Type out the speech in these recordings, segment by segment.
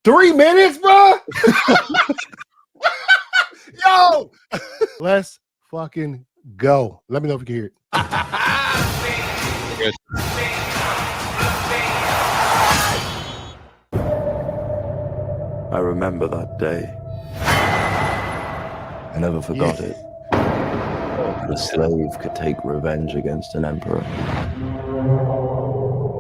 3 minutes, bro. Yo, let's fucking go. Let me know if you can hear it. Yes. I remember that day. I never forgot it. A slave could take revenge against an emperor.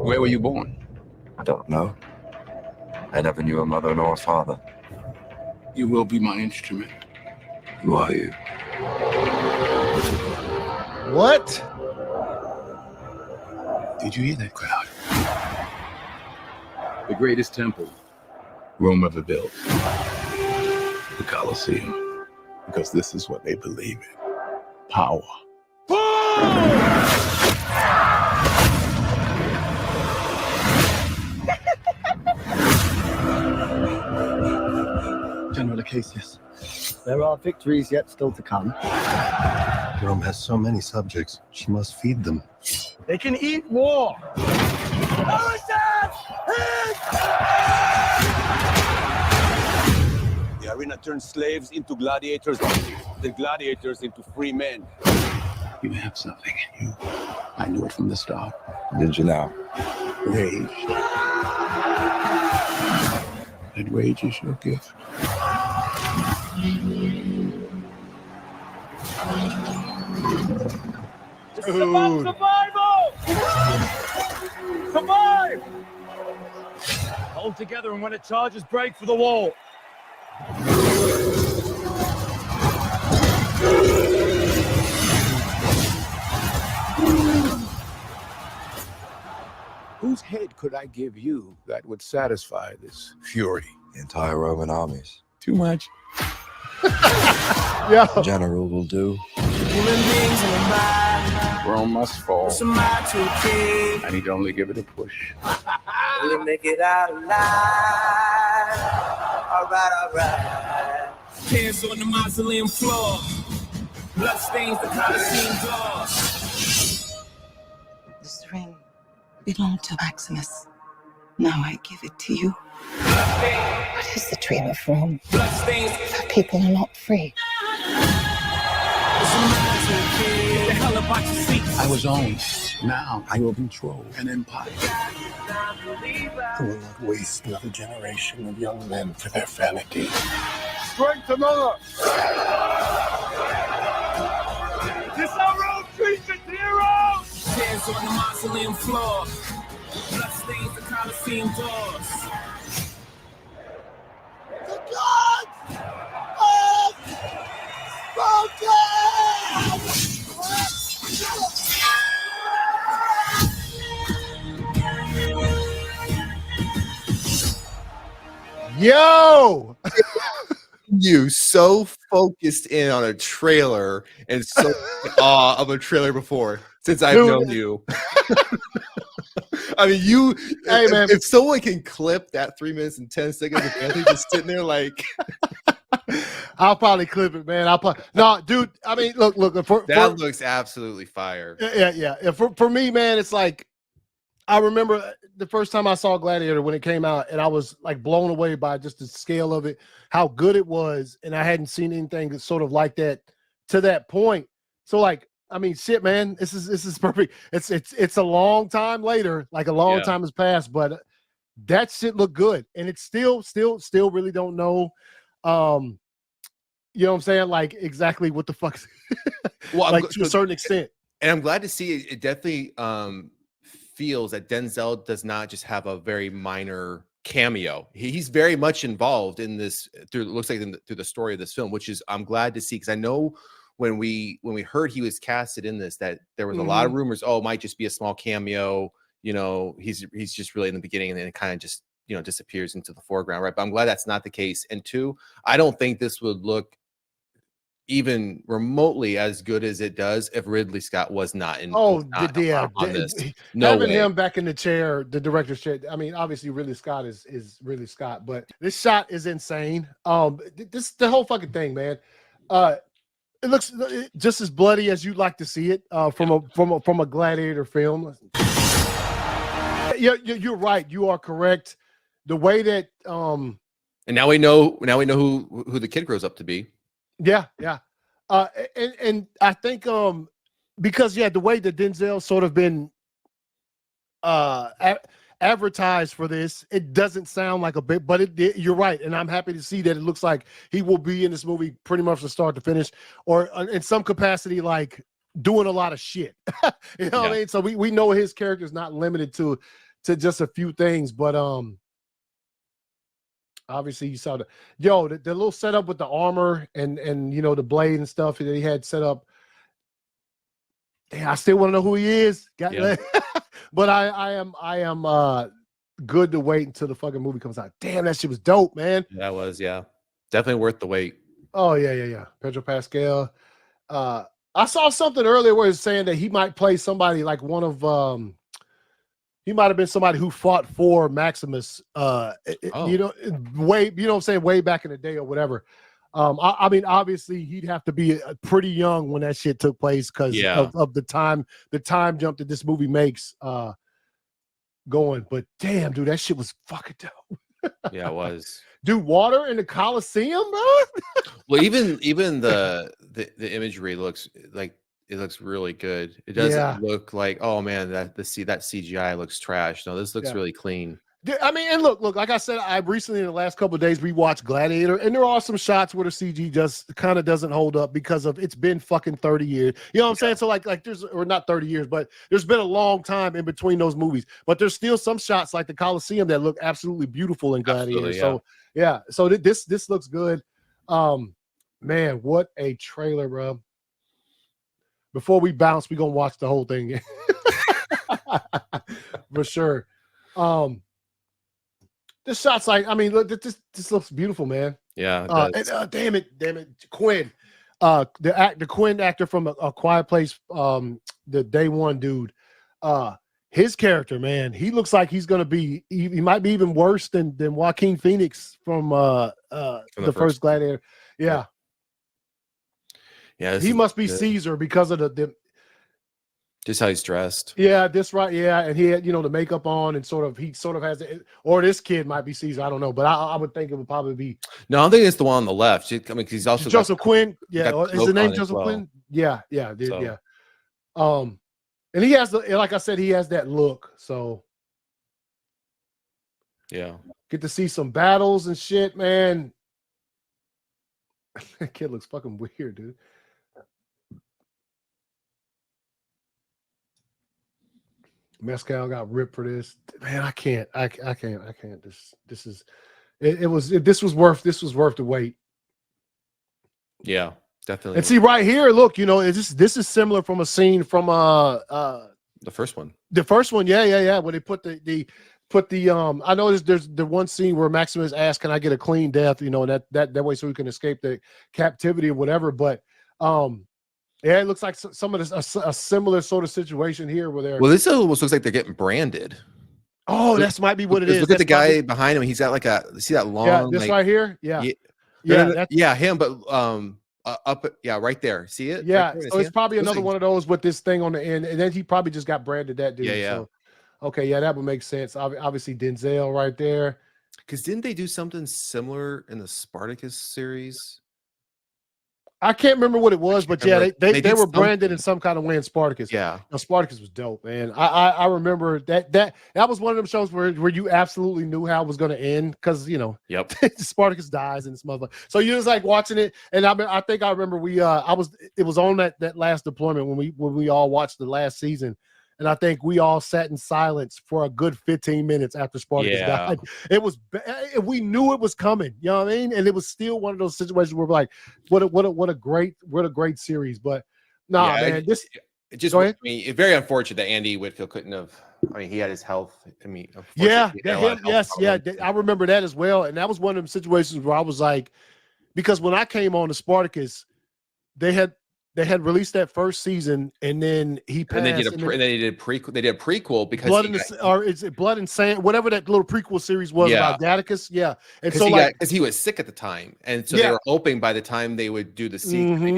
Where were you born? I don't know. I never knew a mother nor a father. You will be my instrument. Who are you? What? Did you hear that crowd? The greatest temple Rome ever built. The Colosseum. Because this is what they believe in. Power. General Acacius. There are victories yet still to come. Rome has so many subjects. She must feed them. They can eat war. The arena turns slaves into gladiators, the gladiators into free men. You have something in you. I knew it from the start. Did you now? Rage. That rage is your gift. It's about survival! Survive! Hold together, and when it charges, break for the wall. Whose head could I give you that would satisfy this fury? The entire Roman armies. Too much. Yeah. The general will do. Rome must fall. I need to only give it a push. We'll make it out alive. All right. Hands on the mausoleum floor. Blood stains the Colosseum doors. This ring belonged to Maximus. Now I give it to you. What is the dream of Rome? That people are not free. I was owned. Now I will control an empire. I will not waste another generation of young men for their vanity. Strength another! This how Rome treats its heroes! Hands on the mausoleum floor. Blood stains the Colosseum doors. The gods of Yo. You so focused in on a trailer and so in awe of a trailer before since I've known you. I mean, hey man, if someone can clip that 3 minutes and 10 seconds of Anthony just sitting there like, I'll probably clip it, man. No, dude. I mean, look. That looks absolutely fire. Yeah. For me, man, it's like I remember the first time I saw Gladiator when it came out, and I was like blown away by just the scale of it, how good it was, and I hadn't seen anything that's sort of like that to that point. So, like, I mean, shit, man, this is perfect. It's a long time later, like a long time has passed, but that shit looked good, and it's still really don't know. You know what I'm saying? Like exactly what the fuck, well, like to a certain extent. And I'm glad to see it. It definitely feels that Denzel does not just have a very minor cameo. He's very much involved in this through the story of this film, which is I'm glad to see, because I know when we heard he was casted in this, that there was a lot of rumors. Oh, it might just be a small cameo. You know, he's just really in the beginning, and then it kind of just disappears into the foreground, right? But I'm glad that's not the case. And two, I don't think this would look even remotely as good as it does if Ridley Scott was not in. On this. No having way. him back in the chair, the director's chair. I mean, obviously Ridley Scott is Ridley Scott, but this shot is insane. The whole fucking thing, man. It looks just as bloody as you'd like to see it from a Gladiator film. You're right. You are correct. The way that And now we know who the kid grows up to be. Yeah. And I think because the way that Denzel sort of been advertised for this, it doesn't sound like a bit, but you're right, and I'm happy to see that it looks like he will be in this movie pretty much from start to finish, or in some capacity, like doing a lot of shit. You know what I mean? So we know his character is not limited to just a few things, but obviously you saw the little setup with the armor and the blade and stuff that he had set up. Damn, I still want to know who he is. But I am good to wait until the fucking movie comes out. Damn, that shit was dope, man. That was definitely worth the wait. Oh yeah. Pedro Pascal. I saw something earlier where it's saying that he might play somebody like one of he might have been somebody who fought for Maximus way way back in the day or whatever. I mean, obviously he'd have to be pretty young when that shit took place because of the time jump that this movie makes going. But damn, dude, that shit was fucking dope. Yeah, it was. Dude, water in the Coliseum, bro. Well, even the imagery looks like it looks really good. It doesn't look like, oh man, that CGI looks trash. No, this looks really clean. I mean, and look, like I said, I recently in the last couple of days rewatched Gladiator, and there are some shots where the CG just kind of doesn't hold up because of it's been fucking 30 years. You know what I'm saying? So like there's, or not 30 years, but there's been a long time in between those movies. But there's still some shots like the Coliseum that look absolutely beautiful in Gladiator. So so this looks good. Man, what a trailer, bro. Before we bounce, we're gonna watch the whole thing for sure. This shot's like, I mean, look, this looks beautiful, man. Yeah. And, damn it, Quinn, the Quinn actor from a Quiet Place, the Day One dude, his character, man, he looks like he's gonna be. He might be even worse than Joaquin Phoenix from the first Gladiator. Yeah. He must be Caesar because of the just how he's dressed. Yeah, this right. Yeah, and he had the makeup on and he sort of has it. Or this kid might be Caesar. I don't know, but I would think it would probably be. No, I think it's the one on the left. I mean, he's also Joseph Quinn. Yeah, is the name Joseph Quinn? Yeah. And he has like I said, he has that look. So yeah, get to see some battles and shit, man. That kid looks fucking weird, dude. Mescal got ripped for this, man. I can't. This was worth the wait. Yeah, definitely. And see right here, look, this is similar from a scene from the first one. The first one, yeah. When they put the I know there's the one scene where Maximus asks, "Can I get a clean death?" And that way so he can escape the captivity or whatever. But yeah, it looks like some of this a similar sort of situation here where they're. Well, this almost looks like they're getting branded. Oh, that might be what it is. Look at the guy behind him. He's got like see that long. Yeah, this right here. Yeah. Him. But up, right there. See it? Yeah. Right there, so it's probably another one of those with this thing on the end, and then he probably just got branded that dude. Yeah. So, okay, yeah, that would make sense. Obviously, Denzel right there. Because didn't they do something similar in the Spartacus series? I can't remember what it was, but yeah, they were branded in some kind of way in Spartacus. Yeah, Spartacus was dope, man. I remember that was one of them shows where you absolutely knew how it was going to end because Yep. Spartacus dies and this motherfucker. So you was like watching it, and I think I remember it was on that last deployment when we all watched the last season. And I think we all sat in silence for a good 15 minutes after Spartacus died. It was, we knew it was coming. You know what I mean? And it was still one of those situations where we're like, what a great series. But man, it just, I mean, it's very unfortunate that Andy Whitfield couldn't have. I mean, he had his health. I mean, I remember that as well. And that was one of them situations where I was like, because when I came on to Spartacus, they had released that first season, and then he passed. And they did a prequel. They did a prequel because is it Blood and Sand? Whatever that little prequel series was about Atticus. Yeah, and so because he was sick at the time, and so they were hoping by the time they would do the sequel, they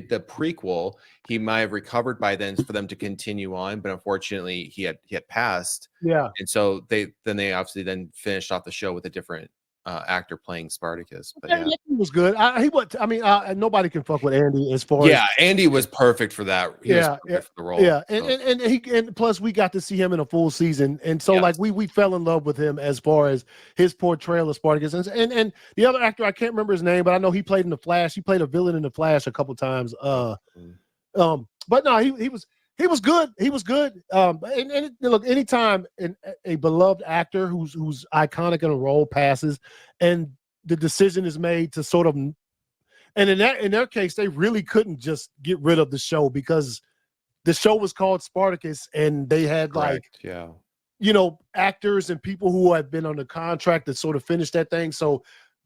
did the prequel, he might have recovered by then for them to continue on. But unfortunately, he had passed. Yeah, and so they obviously then finished off the show with a different actor playing Spartacus. But yeah, he was good. Nobody can fuck with Andy as far yeah, as Andy was perfect for that. He was perfect for the role. Yeah, so. and plus we got to see him in a full season, and so like we fell in love with him as far as his portrayal of Spartacus, and the other actor I can't remember his name, but I know he played in The Flash. He played a villain in The Flash a couple times. But no, he was good. He was good. And look, anytime a beloved actor who's iconic in a role passes, and the decision is made to sort of, and in their case, they really couldn't just get rid of the show because the show was called Spartacus, and they had actors and people who had been under contract that sort of finished that thing. So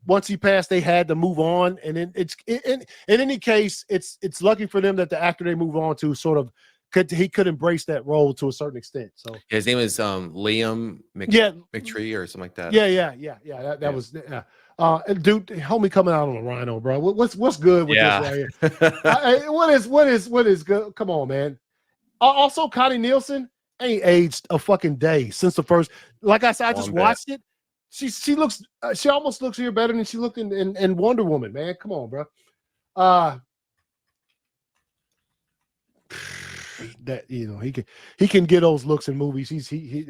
once he passed, they had to move on. And then in any case, it's lucky for them that the actor they move on to sort of could embrace that role to a certain extent. So his name is Liam McTree or something like that. That was dude, homie coming out on a rhino, bro. What's good with this right here? What is good? Come on, man. Also, Connie Nielsen ain't aged a fucking day since the first. Like I said, I just watched it. She looks. She almost looks here better than she looked in Wonder Woman. Man, come on, bro. That he can get those looks in movies. He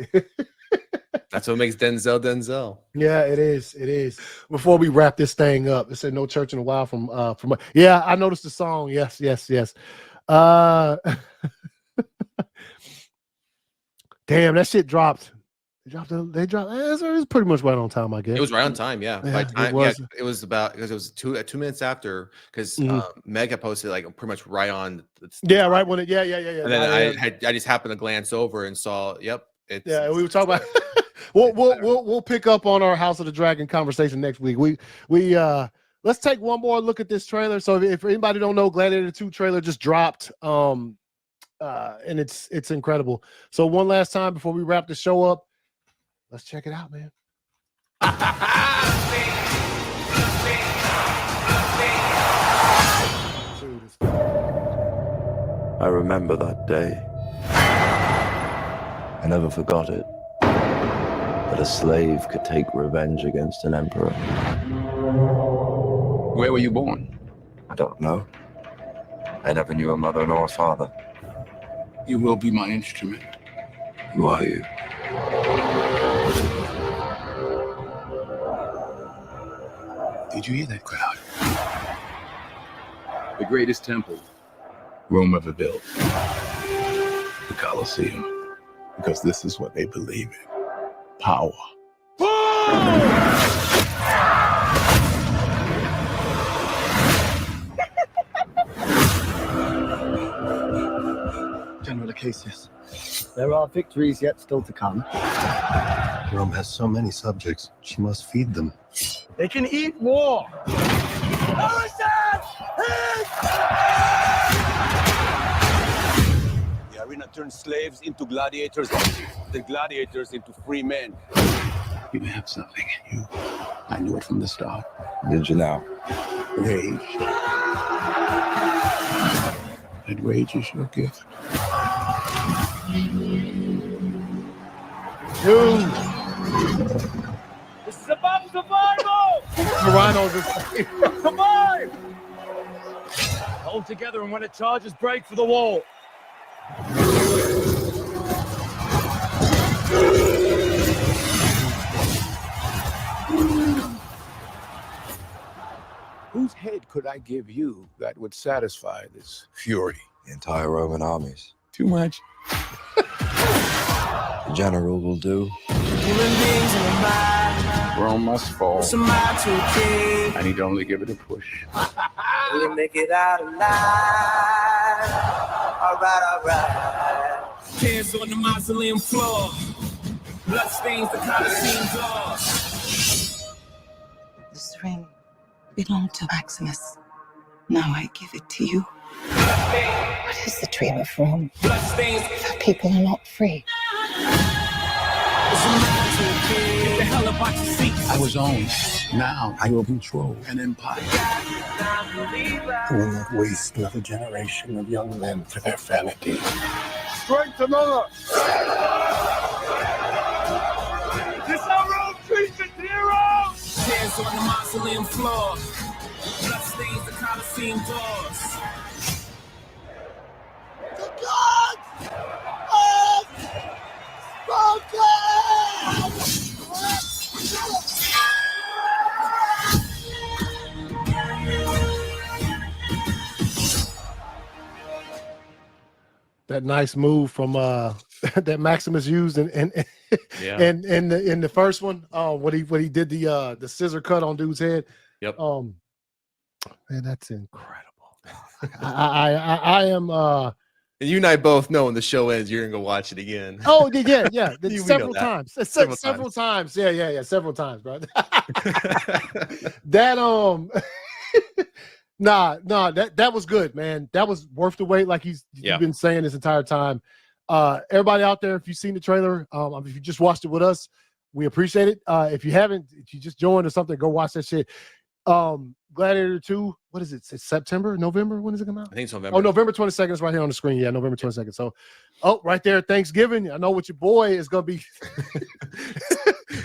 That's what makes Denzel. Yeah, it is. Before we wrap this thing up, it said "No Church in a While" from. Yeah, I noticed the song. Yes. Damn, that shit dropped. They dropped. It was pretty much right on time, I guess. It was right on time. Yeah, it was about because it was 2 minutes after because Meg had posted like pretty much right on. Right when it. Yeah. And then I just happened to glance over and saw. Yep. We were talking about. We'll pick up on our House of the Dragon conversation next week. We let's take one more look at this trailer. So if anybody don't know, Gladiator 2 trailer just dropped. And it's incredible. So one last time before we wrap the show up, let's check it out, man. I remember that day. I never forgot it. That a slave could take revenge against an emperor. Where were you born? I don't know. I never knew a mother nor a father. You will be my instrument. Who are you? Did you hear that crowd? The greatest temple Rome ever built. The Colosseum. Because this is what they believe in. Power. General Acacius, there are victories yet still to come. Rome has so many subjects, she must feed them. They can eat war. The arena turns slaves into gladiators, the gladiators into free men. You have something in you. I knew it from the start. Did you now? Rage. That rage is your gift. Dude. This is about survival. The rhinos Survive. Hold together, and when it charges, break for the wall. Whose head could I give you that would satisfy this fury? The entire Roman armies. Too much. The general will do. Rome must fall. I need to only give it a push. We'll make it out alive. All right. Tears on the mausoleum floor. Blood stains the Colosseum door. This ring belonged to Maximus. Now I give it to you. What is the dream of Rome? Blood stains. If people are not free. Get the hell up out your seats. I was owned. Now I will control an empire. I will not waste another generation of young men for their vanity. Strength to mother. This is how Rome treats its heroes. Tears on the mausoleum floor. Blood stains the Coliseum doors. The gods of That nice move from that Maximus used in Yeah. and in the first one, what he did the scissor cut on dude's head. Yep. Man, that's incredible. I am And you and I both know when the show ends, you're gonna go watch it again. oh yeah. We know Several that. times. Several Times. Yeah, several times, bro. That Nah, that was good, man. That was worth the wait, like you've been saying this entire time. Everybody out there, if you've seen the trailer, if you just watched it with us, we appreciate it. If you haven't, if you just joined or something, go watch that shit. Gladiator 2, what is it? It's September, November? When does it come out? I think it's November. Oh, November 22nd. It's right here on the screen. Yeah, November 22nd. So, right there, Thanksgiving. I know what your boy is gonna be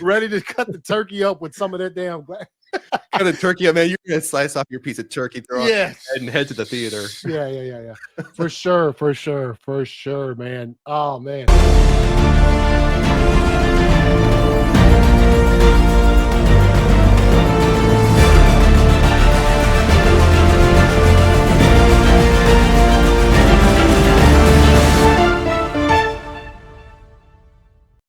ready to cut the turkey up with some of that damn. Cut a turkey, man. You're gonna slice off your piece of turkey, throw it Yeah. and head to the theater. Yeah. For sure, man. Oh man.